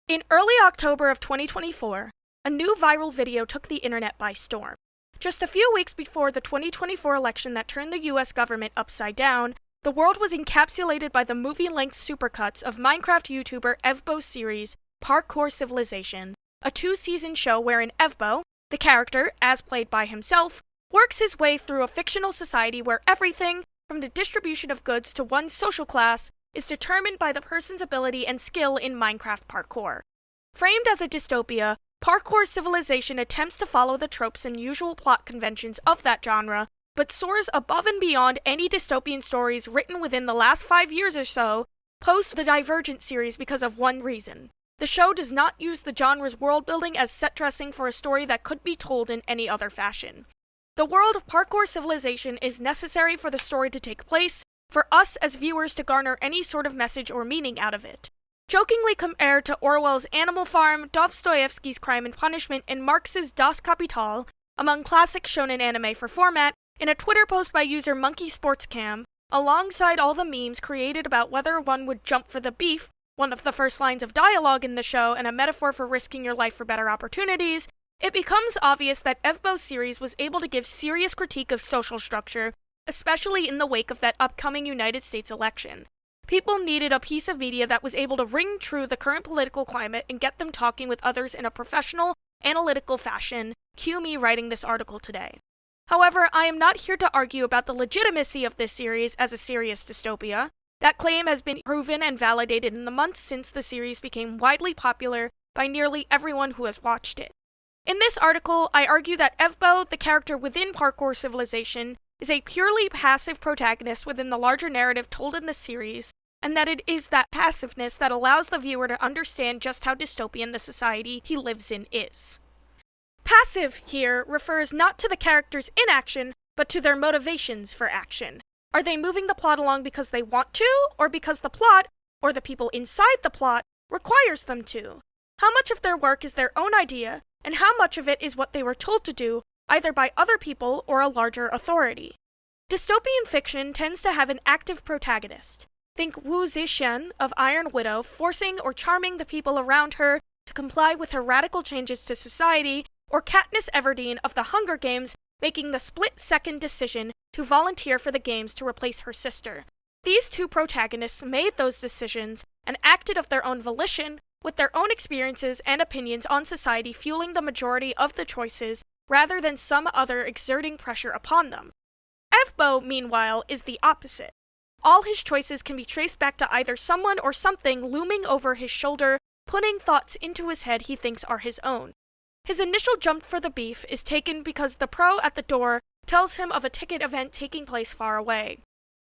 In early October of 2024, a new viral video took the internet by storm. Just a few weeks before the 2024 election that turned the US government upside down, the world was encapsulated by the movie-length supercuts of Minecraft YouTuber Evbo's series, Parkour Civilization, a 2-season show wherein Evbo, the character, as played by himself, works his way through a fictional society where everything, from the distribution of goods to one's social class, is determined by the person's ability and skill in Minecraft parkour. Framed as a dystopia, Parkour Civilization attempts to follow the tropes and usual plot conventions of that genre, but soars above and beyond any dystopian stories written within the last 5 years or so, post the Divergent series because of one reason. The show does not use the genre's world building as set dressing for a story that could be told in any other fashion. The world of Parkour Civilization is necessary for the story to take place, for us as viewers to garner any sort of message or meaning out of it. Jokingly compared to Orwell's Animal Farm, Dostoevsky's Crime and Punishment, and Marx's Das Kapital, among classic shonen anime for format, in a Twitter post by user Monkey Sports Cam, alongside all the memes created about whether one would jump for the beef, one of the first lines of dialogue in the show and a metaphor for risking your life for better opportunities, it becomes obvious that Evbo's series was able to give serious critique of social structure, especially in the wake of that upcoming United States election. People needed a piece of media that was able to ring true the current political climate and get them talking with others in a professional, analytical fashion, cue me writing this article today. However, I am not here to argue about the legitimacy of this series as a serious dystopia. That claim has been proven and validated in the months since the series became widely popular by nearly everyone who has watched it. In this article, I argue that Evbo, the character within Parkour Civilization, is a purely passive protagonist within the larger narrative told in the series, and that it is that passiveness that allows the viewer to understand just how dystopian the society he lives in is. Passive here refers not to the character's inaction, but to their motivations for action. Are they moving the plot along because they want to, or because the plot, or the people inside the plot, requires them to? How much of their work is their own idea, and how much of it is what they were told to do, either by other people or a larger authority? Dystopian fiction tends to have an active protagonist. Think Wu Zixuan of Iron Widow forcing or charming the people around her to comply with her radical changes to society, or Katniss Everdeen of The Hunger Games making the split-second decision to volunteer for the games to replace her sister. These two protagonists made those decisions and acted of their own volition, with their own experiences and opinions on society fueling the majority of the choices, rather than some other exerting pressure upon them. Evbo, meanwhile, is the opposite. All his choices can be traced back to either someone or something looming over his shoulder, putting thoughts into his head he thinks are his own. His initial jump for the beef is taken because the pro at the door tells him of a ticket event taking place far away.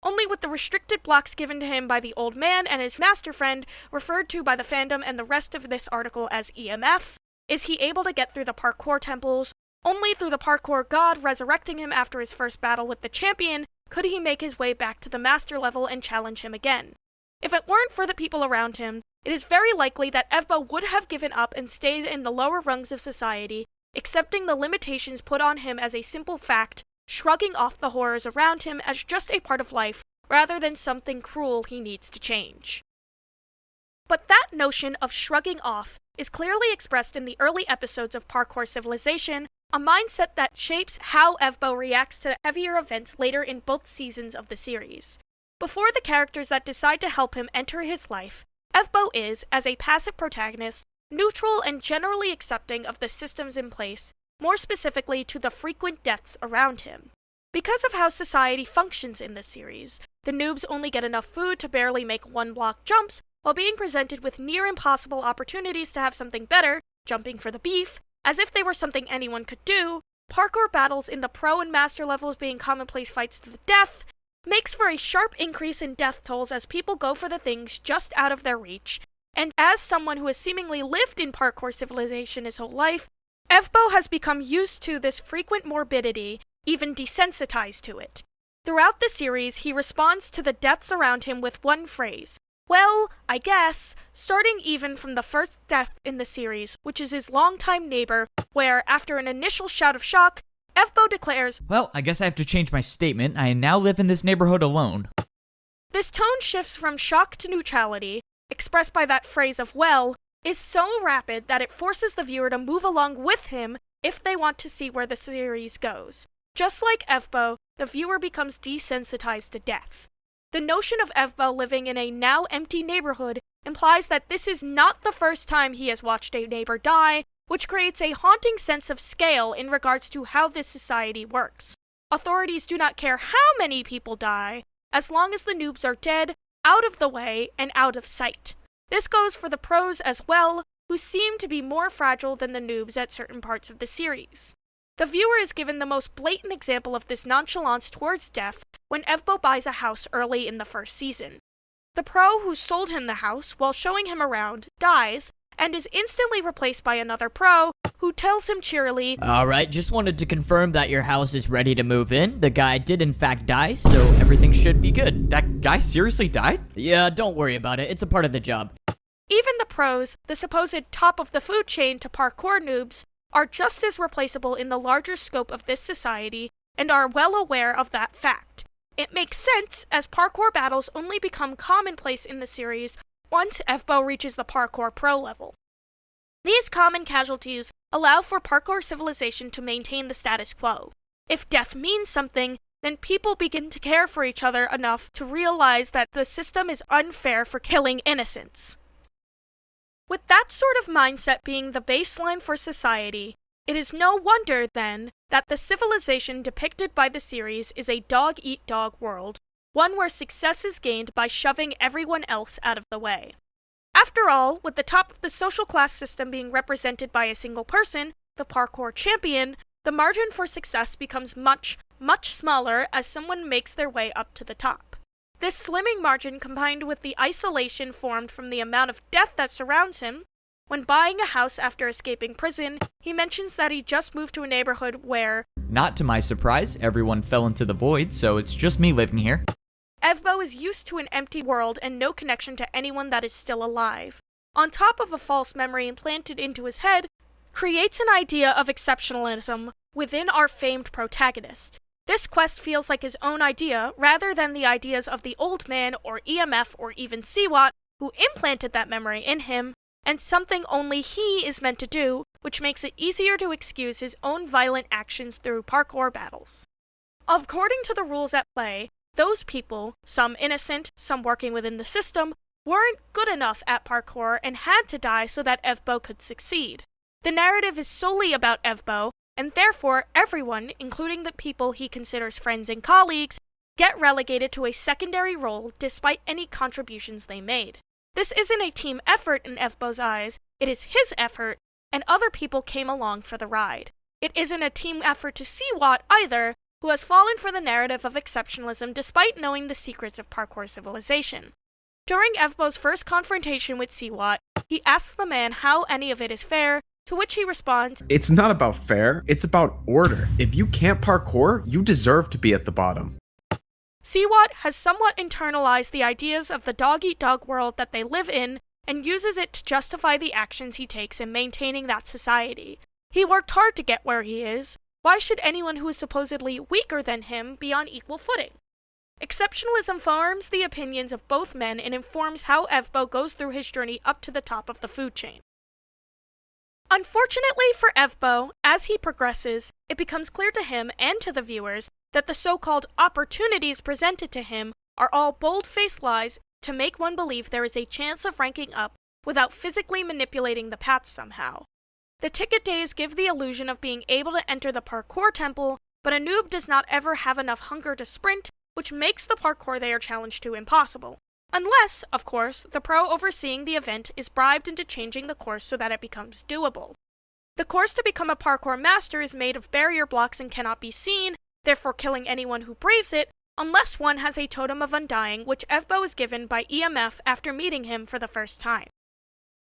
Only with the restricted blocks given to him by the old man and his master friend, referred to by the fandom and the rest of this article as EMF, is he able to get through the parkour temples. Only through the parkour god resurrecting him after his first battle with the champion could he make his way back to the master level and challenge him again. If it weren't for the people around him, it is very likely that Evbo would have given up and stayed in the lower rungs of society, accepting the limitations put on him as a simple fact, shrugging off the horrors around him as just a part of life, rather than something cruel he needs to change. But that notion of shrugging off is clearly expressed in the early episodes of Parkour Civilization, a mindset that shapes how Evbo reacts to heavier events later in both seasons of the series. Before the characters that decide to help him enter his life, Evbo is, as a passive protagonist, neutral and generally accepting of the systems in place, more specifically to the frequent deaths around him. Because of how society functions in this series, the noobs only get enough food to barely make one-block jumps, while being presented with near-impossible opportunities to have something better, jumping for the beef, as if they were something anyone could do. Parkour battles in the pro and master levels being commonplace fights to the death, makes for a sharp increase in death tolls as people go for the things just out of their reach, and as someone who has seemingly lived in Parkour Civilization his whole life, Evbo has become used to this frequent morbidity, even desensitized to it. Throughout the series, he responds to the deaths around him with one phrase, "Well, I guess," starting even from the first death in the series, which is his longtime neighbor, where, after an initial shout of shock, Evbo declares, "Well, I guess I have to change my statement. I now live in this neighborhood alone." This tone shifts from shock to neutrality, expressed by that phrase of "well," is so rapid that it forces the viewer to move along with him if they want to see where the series goes. Just like Evbo, the viewer becomes desensitized to death. The notion of Evbo living in a now empty neighborhood implies that this is not the first time he has watched a neighbor die, which creates a haunting sense of scale in regards to how this society works. Authorities do not care how many people die, as long as the noobs are dead, out of the way, and out of sight. This goes for the pros as well, who seem to be more fragile than the noobs at certain parts of the series. The viewer is given the most blatant example of this nonchalance towards death when Evbo buys a house early in the first season. The pro who sold him the house while showing him around dies, and is instantly replaced by another pro who tells him cheerily, "Alright, just wanted to confirm that your house is ready to move in. The guy did in fact die, so everything should be good." That guy seriously died? Yeah, don't worry about it. It's a part of the job. Even the pros, the supposed top of the food chain to parkour noobs, are just as replaceable in the larger scope of this society and are well aware of that fact. It makes sense, as parkour battles only become commonplace in the series once Evbo reaches the parkour pro level. These common casualties allow for Parkour Civilization to maintain the status quo. If death means something, then people begin to care for each other enough to realize that the system is unfair for killing innocents. With that sort of mindset being the baseline for society, it is no wonder, then, that the civilization depicted by the series is a dog-eat-dog world, one where success is gained by shoving everyone else out of the way. After all, with the top of the social class system being represented by a single person, the parkour champion, the margin for success becomes much, much smaller as someone makes their way up to the top. This slimming margin combined with the isolation formed from the amount of death that surrounds him. When buying a house after escaping prison, he mentions that he just moved to a neighborhood where, not to my surprise, everyone fell into the void, so it's just me living here. Evbo is used to an empty world and no connection to anyone that is still alive. On top of a false memory implanted into his head, creates an idea of exceptionalism within our famed protagonist. This quest feels like his own idea rather than the ideas of the old man or EMF or even CWAT who implanted that memory in him, and something only he is meant to do, which makes it easier to excuse his own violent actions through parkour battles. According to the rules at play, those people, some innocent, some working within the system, weren't good enough at parkour and had to die so that Evbo could succeed. The narrative is solely about Evbo, and therefore everyone, including the people he considers friends and colleagues, get relegated to a secondary role despite any contributions they made. This isn't a team effort in Evbo's eyes, it is his effort, and other people came along for the ride. It isn't a team effort to CWAT either, who has fallen for the narrative of exceptionalism despite knowing the secrets of Parkour Civilization. During Evbo's first confrontation with CWAT, he asks the man how any of it is fair, to which he responds, "It's not about fair, it's about order. If you can't parkour, you deserve to be at the bottom." CWAT has somewhat internalized the ideas of the dog-eat-dog world that they live in and uses it to justify the actions he takes in maintaining that society. He worked hard to get where he is. Why should anyone who is supposedly weaker than him be on equal footing? Exceptionalism forms the opinions of both men and informs how Evbo goes through his journey up to the top of the food chain. Unfortunately for Evbo, as he progresses, it becomes clear to him and to the viewers that the so-called opportunities presented to him are all bold-faced lies to make one believe there is a chance of ranking up without physically manipulating the paths somehow. The ticket days give the illusion of being able to enter the parkour temple, but a noob does not ever have enough hunger to sprint, which makes the parkour they are challenged to impossible. Unless, of course, the pro overseeing the event is bribed into changing the course so that it becomes doable. The course to become a parkour master is made of barrier blocks and cannot be seen, therefore killing anyone who braves it, unless one has a totem of undying, which Evbo is given by EMF after meeting him for the first time.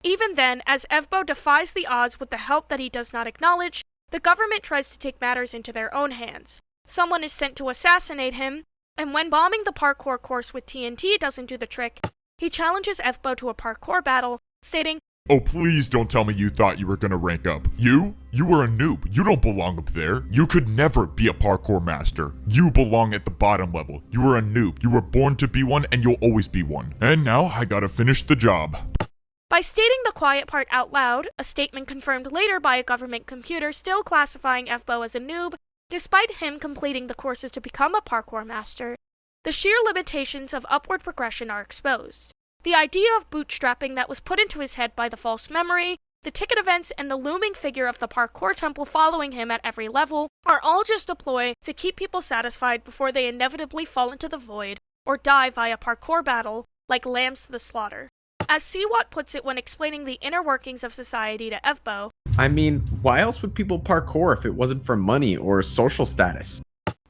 Even then, as Evbo defies the odds with the help that he does not acknowledge, the government tries to take matters into their own hands. Someone is sent to assassinate him, and when bombing the parkour course with TNT doesn't do the trick, he challenges Evbo to a parkour battle, stating, "Oh, please don't tell me you thought you were gonna rank up. You were a noob. You don't belong up there. You could never be a parkour master. You belong at the bottom level. You were a noob. You were born to be one, and you'll always be one. And now I gotta finish the job." By stating the quiet part out loud, a statement confirmed later by a government computer still classifying Fbo as a noob, despite him completing the courses to become a parkour master, the sheer limitations of upward progression are exposed. The idea of bootstrapping that was put into his head by the false memory, the ticket events, and the looming figure of the parkour temple following him at every level are all just a ploy to keep people satisfied before they inevitably fall into the void or die via parkour battle like lambs to the slaughter. As Seawat puts it when explaining the inner workings of society to Fbo, I mean, why else would people parkour if it wasn't for money or social status?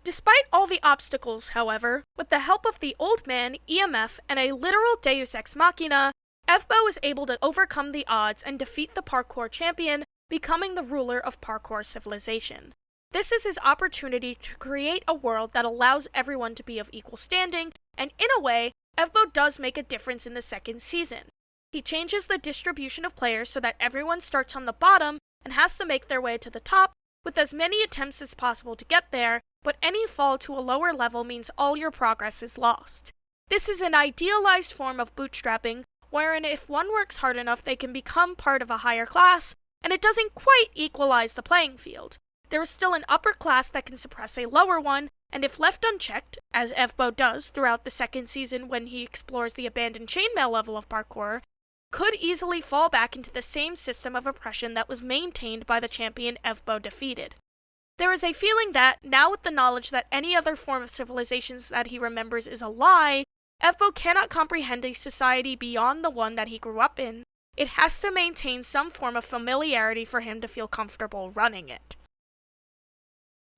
Despite all the obstacles, however, with the help of the Old Man, EMF, and a literal Deus Ex Machina, Fbo was able to overcome the odds and defeat the parkour champion, becoming the ruler of Parkour Civilization. This is his opportunity to create a world that allows everyone to be of equal standing, and in a way, Fbo does make a difference in the second season. He changes the distribution of players so that everyone starts on the bottom and has to make their way to the top, with as many attempts as possible to get there, but any fall to a lower level means all your progress is lost. This is an idealized form of bootstrapping, wherein if one works hard enough they can become part of a higher class, and it doesn't quite equalize the playing field. There is still an upper class that can suppress a lower one, and if left unchecked, as Fbo does throughout the second season when he explores the abandoned chainmail level of parkour, could easily fall back into the same system of oppression that was maintained by the champion Fbo defeated. There is a feeling that, now with the knowledge that any other form of civilizations that he remembers is a lie, Fbo cannot comprehend a society beyond the one that he grew up in. It has to maintain some form of familiarity for him to feel comfortable running it.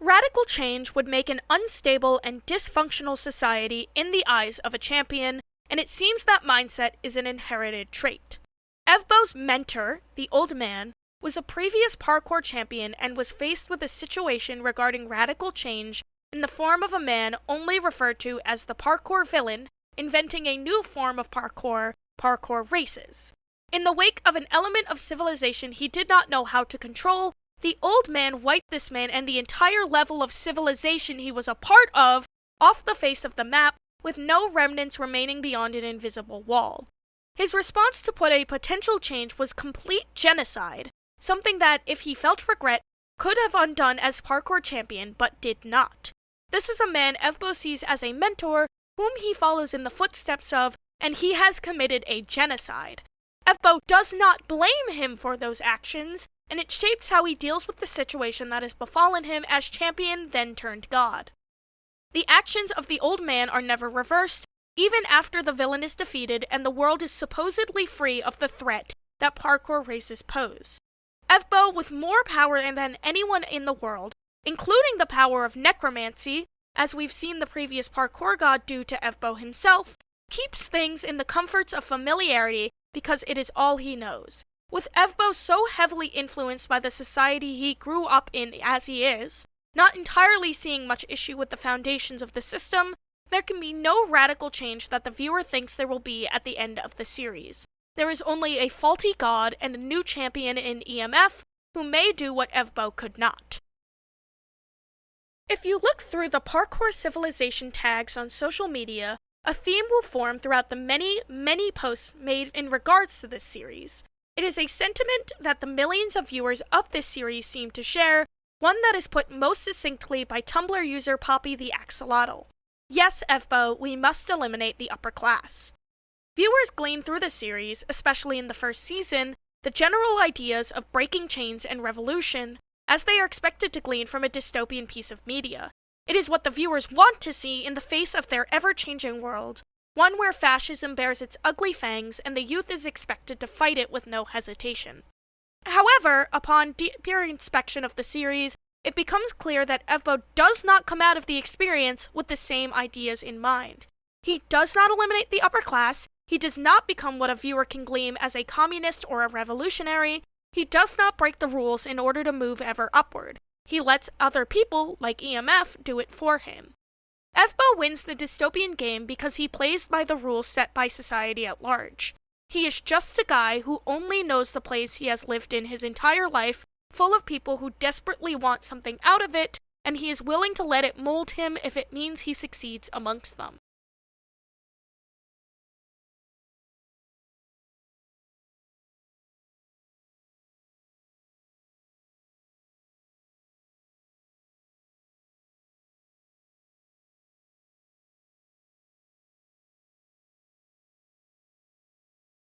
Radical change would make an unstable and dysfunctional society in the eyes of a champion, and it seems that mindset is an inherited trait. Fbo's mentor, the Old Man, was a previous parkour champion and was faced with a situation regarding radical change in the form of a man only referred to as the parkour villain, inventing a new form of parkour races. In the wake of an element of civilization he did not know how to control, the Old Man wiped this man and the entire level of civilization he was a part of off the face of the map, with no remnants remaining beyond an invisible wall. His response to put a potential change was complete genocide, something that, if he felt regret, could have undone as parkour champion, but did not. This is a man Fbo sees as a mentor, whom he follows in the footsteps of, and he has committed a genocide. Fbo does not blame him for those actions, and it shapes how he deals with the situation that has befallen him as champion then turned god. The actions of the Old Man are never reversed, even after the villain is defeated and the world is supposedly free of the threat that parkour races pose. Fbo, with more power than anyone in the world, including the power of necromancy, as we've seen the previous parkour god do to Fbo himself, keeps things in the comforts of familiarity because it is all he knows. With Fbo so heavily influenced by the society he grew up in as he is, not entirely seeing much issue with the foundations of the system, there can be no radical change that the viewer thinks there will be at the end of the series. There is only a faulty god and a new champion in EMF who may do what Fbo could not. If you look through the Parkour Civilization tags on social media, a theme will form throughout the many posts made in regards to this series. It is a sentiment that the millions of viewers of this series seem to share, one that is put most succinctly by Tumblr user Poppy the Axolotl. Yes, Fbo, we must eliminate the upper class. Viewers glean through the series, especially in the first season, the general ideas of breaking chains and revolution, as they are expected to glean from a dystopian piece of media. It is what the viewers want to see in the face of their ever-changing world, one where fascism bears its ugly fangs and the youth is expected to fight it with no hesitation. However, upon deeper inspection of the series, it becomes clear that Fbo does not come out of the experience with the same ideas in mind. He does not eliminate the upper class, he does not become what a viewer can glean as a communist or a revolutionary, he does not break the rules in order to move ever upward. He lets other people, like EMF, do it for him. Fbo wins the dystopian game because he plays by the rules set by society at large. He is just a guy who only knows the place he has lived in his entire life, full of people who desperately want something out of it, and he is willing to let it mold him if it means he succeeds amongst them.